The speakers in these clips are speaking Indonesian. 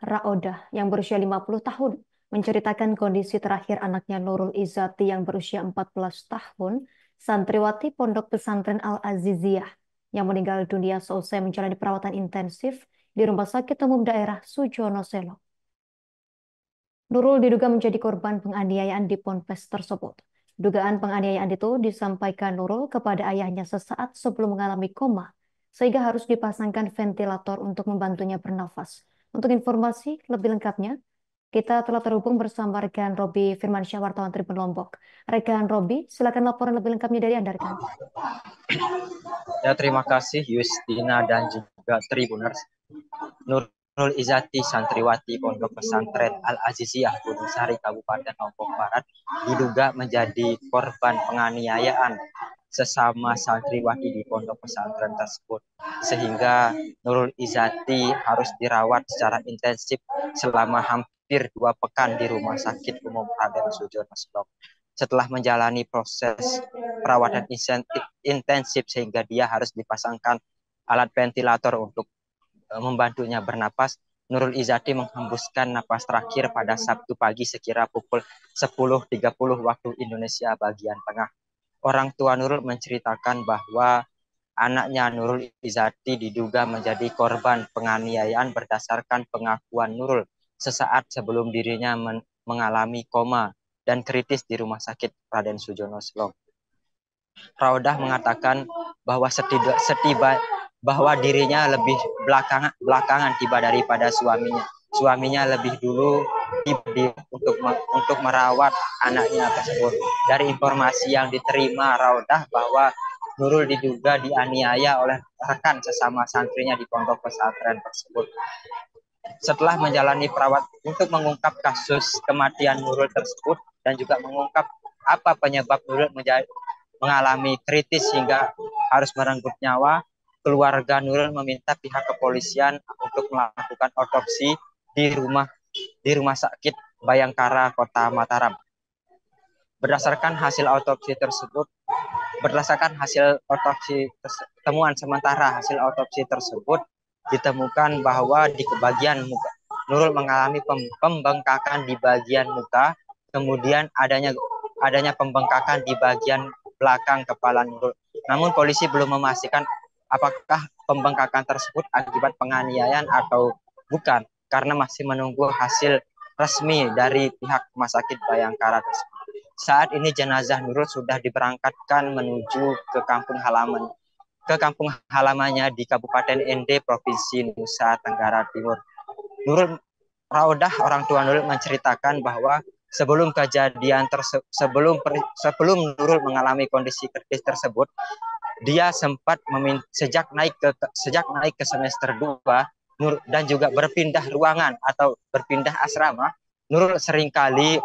Raodah yang berusia 50 tahun menceritakan kondisi terakhir anaknya Nurul Izzati yang berusia 14 tahun, santriwati Pondok Pesantren Al-Aziziyah yang meninggal dunia seusai menjalani perawatan intensif di Rumah Sakit Umum Daerah Sujono Selo. Nurul diduga menjadi korban penganiayaan di ponpes tersebut. Dugaan penganiayaan itu disampaikan Nurul kepada ayahnya sesaat sebelum mengalami koma, sehingga harus dipasangkan ventilator untuk membantunya bernafas. Untuk informasi lebih lengkapnya, kita telah terhubung bersama rekan Robi Firmansyah, wartawan Tribun Lombok. Rekan Robi, silakan laporan lebih lengkapnya dari Anda, rekan. Ya, terima kasih Yustina dan juga Tribuners. Nurul Izzati, santriwati Pondok Pesantren Al-Aziziyah Gunung Sari, Kabupaten Lombok Barat, diduga menjadi korban penganiayaan sesama santriwati di pondok pesantren tersebut, sehingga Nurul Izzati harus dirawat secara intensif selama hampir 2 pekan di Rumah Sakit Umum Raden Sujono Selo. Setelah menjalani proses perawatan intensif sehingga dia harus dipasangkan alat ventilator untuk membantunya bernapas, Nurul Izzati menghembuskan napas terakhir pada Sabtu pagi sekira pukul 10.30 waktu Indonesia bagian tengah. Orang tua Nurul menceritakan bahwa anaknya Nurul Izzati diduga menjadi korban penganiayaan berdasarkan pengakuan Nurul sesaat sebelum dirinya mengalami koma dan kritis di Rumah Sakit Raden Sujono Selo. Raudah mengatakan bahwa bahwa dirinya lebih belakangan tiba daripada suaminya. Suaminya lebih dulu tiba untuk merawat anaknya tersebut. Dari informasi yang diterima Raudah bahwa Nurul diduga dianiaya oleh rekan sesama santrinya di pondok pesantren tersebut. Setelah menjalani perawat untuk mengungkap kasus kematian Nurul tersebut dan juga mengungkap apa penyebab Nurul mengalami kritis hingga harus merenggut nyawa, keluarga Nurul meminta pihak kepolisian untuk melakukan otopsi di rumah sakit Bayangkara Kota Mataram. Berdasarkan hasil temuan sementara hasil otopsi tersebut ditemukan bahwa di bagian muka Nurul mengalami pembengkakan di bagian muka, kemudian adanya pembengkakan di bagian belakang kepala Nurul. Namun polisi belum memastikan apakah pembengkakan tersebut akibat penganiayaan atau bukan, karena masih menunggu hasil resmi dari pihak Rumah Sakit Bayangkara tersebut. Saat ini jenazah Nurul sudah diberangkatkan menuju ke kampung halamannya di Kabupaten Ende, Provinsi Nusa Tenggara Timur. Raudah, orang tua Nurul, menceritakan bahwa sebelum Nurul mengalami kondisi kritis tersebut, dia sempat sejak naik ke semester 2 dan juga berpindah ruangan atau berpindah asrama, Nurul seringkali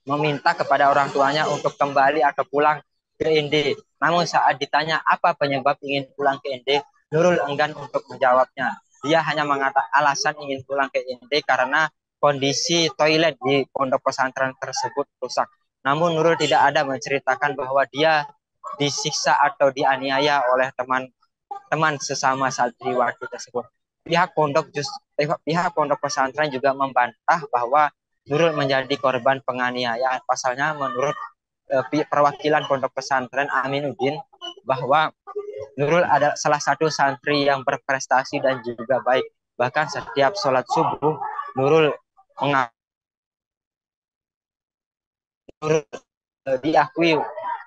meminta kepada orang tuanya untuk kembali atau pulang ke ND. Namun saat ditanya apa penyebab ingin pulang ke ND, Nurul enggan untuk menjawabnya. Dia hanya mengatakan alasan ingin pulang ke ND karena kondisi toilet di pondok pesantren tersebut rusak. Namun Nurul tidak ada menceritakan bahwa dia disiksa atau dianiaya oleh teman sesama santriwati tersebut. Pihak pondok pesantren juga membantah bahwa Nurul menjadi korban penganiayaan. Pasalnya menurut perwakilan pondok pesantren Aminuddin bahwa Nurul ada salah satu santri yang berprestasi dan juga baik. Bahkan setiap sholat subuh Nurul diakui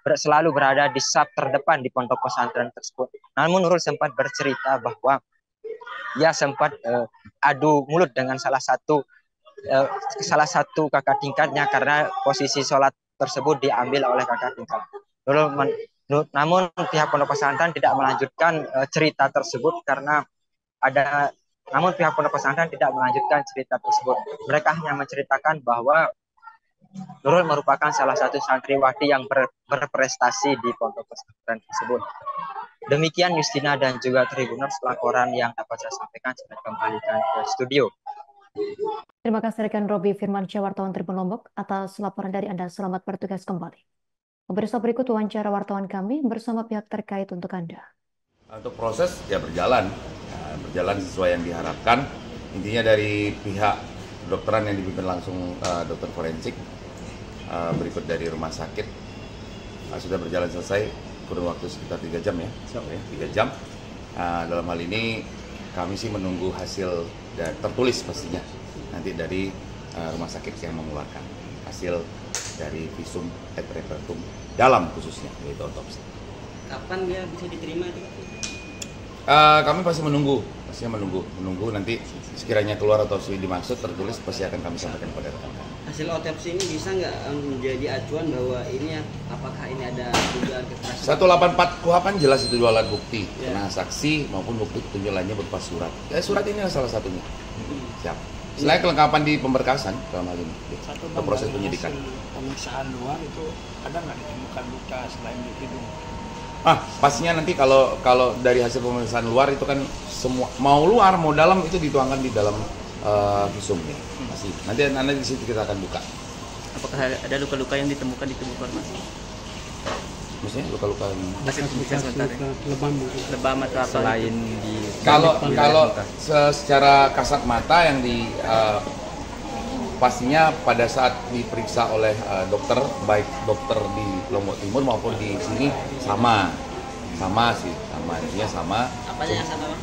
selalu berada di saf terdepan di pondok pesantren tersebut. Namun Nurul sempat bercerita bahwa ia sempat adu mulut dengan salah satu kakak tingkatnya karena posisi sholat tersebut diambil oleh kakak tingkat. Namun pihak pondok pesantren tidak melanjutkan cerita tersebut karena pihak pondok pesantren tidak melanjutkan cerita tersebut. Mereka hanya menceritakan bahwa Nurul merupakan salah satu santriwati yang berprestasi di pondok pesantren tersebut. Demikian Yustina dan juga Tribuners laporan yang dapat saya sampaikan. Saya kembalikan ke studio. Terima kasih rekan Robi Firmansyah, wartawan Tribun Lombok, atas laporan dari Anda. Selamat bertugas kembali. Pemirsa, berikut wawancara wartawan kami bersama pihak terkait untuk Anda. Untuk proses ya berjalan sesuai yang diharapkan. Intinya dari pihak kedokteran yang dipimpin langsung dokter forensik, berikut dari rumah sakit, sudah berjalan selesai kurun waktu sekitar 3 jam ya, 3 jam. Dalam hal ini kami sih menunggu hasil tertulis pastinya nanti dari rumah sakit yang mengeluarkan hasil dari visum et repertum dalam khususnya, yaitu otopsi. Kapan dia bisa diterima itu? Kami pasti menunggu nanti sekiranya keluar otopsi dimaksud tertulis pasti akan kami sampaikan kepada rekan-rekan. Hasil otopsi ini bisa nggak menjadi acuan bahwa ini apakah ini ada dugaan kekerasan? 184 KUHP kan jelas itu 2 alat bukti, karena saksi maupun bukti petunjuk lainnya berupa surat. Ya surat ini salah satunya. Siap. Selain kelengkapan di pemberkasan dalam hal ini, ke proses penyidikan. Pemeriksaan luar itu ada nggak ditemukan luka selain di hidung? Pastinya nanti kalau dari hasil pemeriksaan luar itu kan semua mau luar mau dalam itu dituangkan di dalam visum ya. Masih. Nanti di situ kita akan buka. Apakah ada luka-luka yang ditemukan Mas? Maksudnya luka-luka Masih sementara. Lebam atau apa? Selain di kalau secara kasat mata yang pastinya pada saat diperiksa oleh dokter, baik dokter di Lombok Timur maupun di sini sama intinya sama. Apanya yang sama, Bang?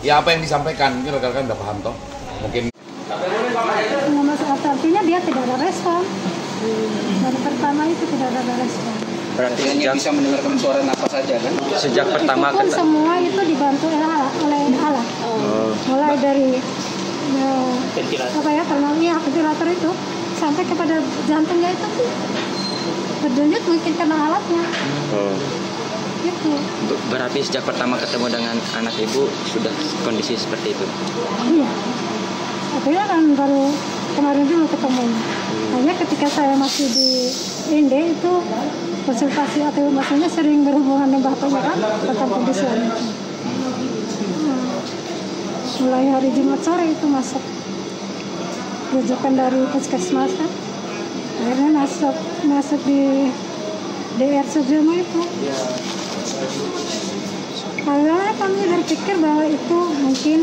Ya apa yang disampaikan, mungkin rekan-rekan udah paham toh. Mungkin artinya dia tidak ada respon. Dari pertama itu tidak ada respon. Berarti Hanya bisa mendengarkan suara nafas saja kan? sejak pertama Itu pun semua itu dibantu oleh alat. Mulai dari ventilator itu sampai kepada jantungnya itu berdenyut mungkin karena alatnya. Gitu. Berarti sejak pertama ketemu dengan anak ibu sudah kondisi seperti itu? Iya. Akhirnya kan baru kemarin dulu ketemu. Hanya ketika saya masih di Inde itu konsultasi atau maksudnya sering berhubungan dengan bapaknya kan tentang kondisi anak. Mulai hari Jumat sore itu masuk rujukan dari puskesmas kan. Akhirnya masuk di DR Sudirman itu. Awalnya kami berpikir bahwa itu mungkin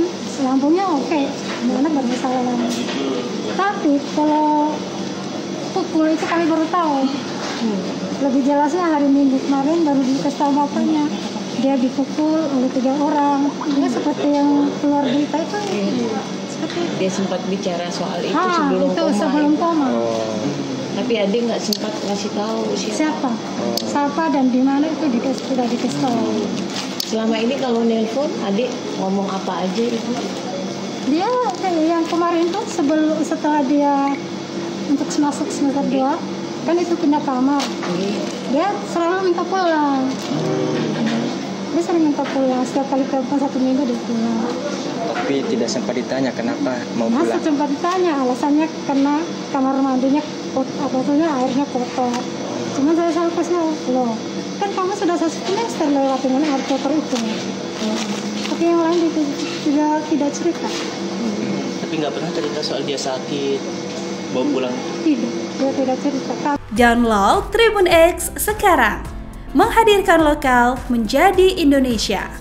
lambungnya oke, anak bermasalah lambung. Tapi kalau pukul itu kami baru tahu. Lebih jelasnya hari Minggu kemarin baru dikasih tahu bapaknya. Dia dipukul oleh 3 orang. Dia seperti yang keluar berita itu. Seperti dia sempat bicara soal itu sebelum itu koma. Sebelum koma. Tapi adik nggak sempat ngasih tahu Siapa dan di mana itu tidak dikasih tahu. Selama ini kalau nelpon adik ngomong apa aja itu? Dia yang kemarin tuh setelah dia untuk masuk semester 2 kan itu pindah kamar. Dia selalu minta pulang. Dia sering minta pulang, setiap kali telepon 1 minggu dia pulang. Tapi tidak sempat ditanya kenapa mau pulang? Masih sempat ditanya, alasannya karena kamar mandinya airnya kotor. Cuma saya selalu kasih loh, kan kamu sudah 1 semester lewat dengan air kotor itu. Tapi yang lain tidak cerita. Tapi nggak pernah cerita soal dia sakit, bawa pulang? Tidak, dia tidak cerita. Download Tribun X sekarang, menghadirkan lokal menjadi Indonesia.